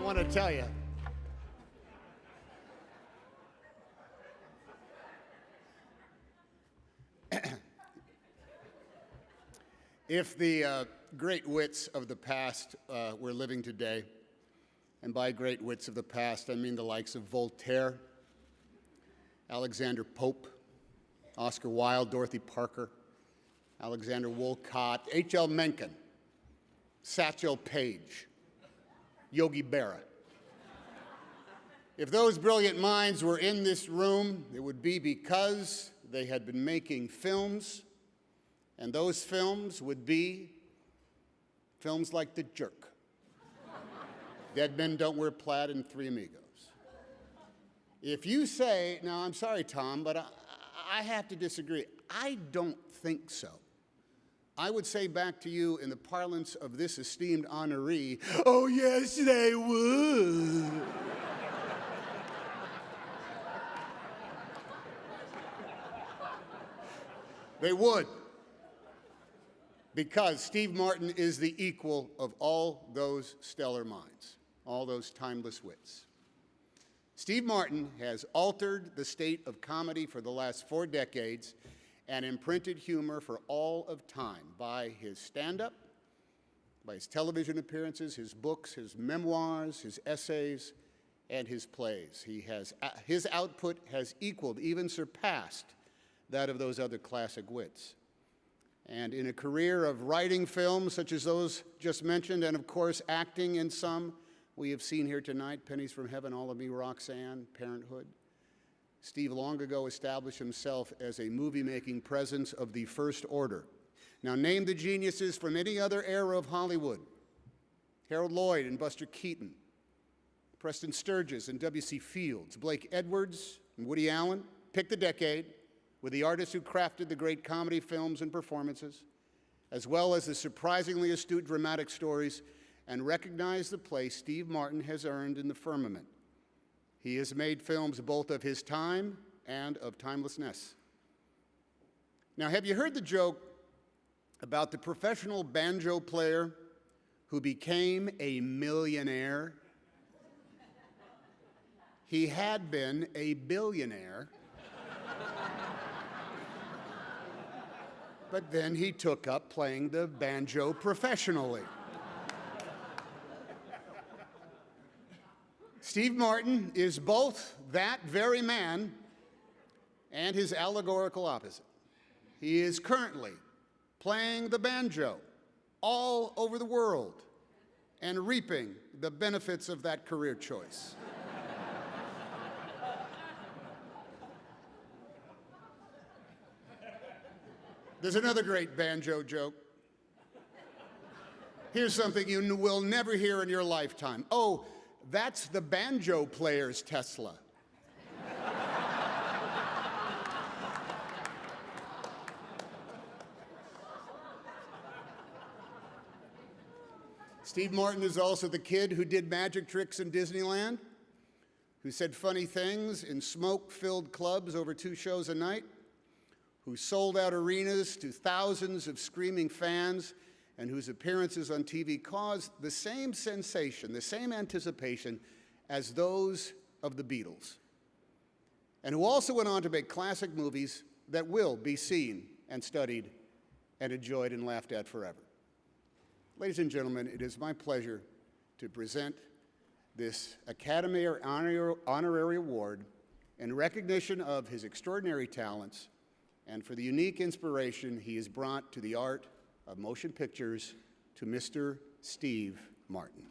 want to tell you. If the great wits of the past were living today, and by great wits of the past, I mean the likes of Voltaire, Alexander Pope, Oscar Wilde, Dorothy Parker, Alexander Woollcott, H.L. Mencken, Satchel Paige, Yogi Berra. If those brilliant minds were in this room, it would be because they had been making films, and those films would be films like The Jerk, Dead Men Don't Wear Plaid, and Three Amigos. If you say, now I'm sorry, Tom, but I have to disagree. I don't think so. I would say back to you in the parlance of this esteemed honoree, oh yes, they would. They would. Because Steve Martin is the equal of all those stellar minds, all those timeless wits. Steve Martin has altered the state of comedy for the last 4 decades and imprinted humor for all of time by his stand-up, by his television appearances, his books, his memoirs, his essays, and his plays. His output has equaled, even surpassed, that of those other classic wits. And in a career of writing films such as those just mentioned, and of course acting in some we have seen here tonight, Pennies from Heaven, All of Me, Roxanne, Parenthood, Steve long ago established himself as a movie-making presence of the first order. Now name the geniuses from any other era of Hollywood: Harold Lloyd and Buster Keaton, Preston Sturges and W.C. Fields, Blake Edwards and Woody Allen. Pick the decade, with the artists who crafted the great comedy films and performances, as well as the surprisingly astute dramatic stories, and recognize the place Steve Martin has earned in the firmament. He has made films both of his time and of timelessness. Now, have you heard the joke about the professional banjo player who became a millionaire? He had been a billionaire, but then he took up playing the banjo professionally. Steve Martin is both that very man and his allegorical opposite. He is currently playing the banjo all over the world and reaping the benefits of that career choice. There's another great banjo joke. Here's something you will never hear in your lifetime. Oh, that's the banjo player's Tesla. Steve Martin is also the kid who did magic tricks in Disneyland, who said funny things in smoke-filled clubs over 2 shows a night, who sold out arenas to thousands of screaming fans, and whose appearances on TV caused the same sensation, the same anticipation as those of the Beatles, and who also went on to make classic movies that will be seen and studied and enjoyed and laughed at forever. Ladies and gentlemen, it is my pleasure to present this Academy Honorary Award in recognition of his extraordinary talents and for the unique inspiration he has brought to the art of motion pictures, to Mr. Steve Martin.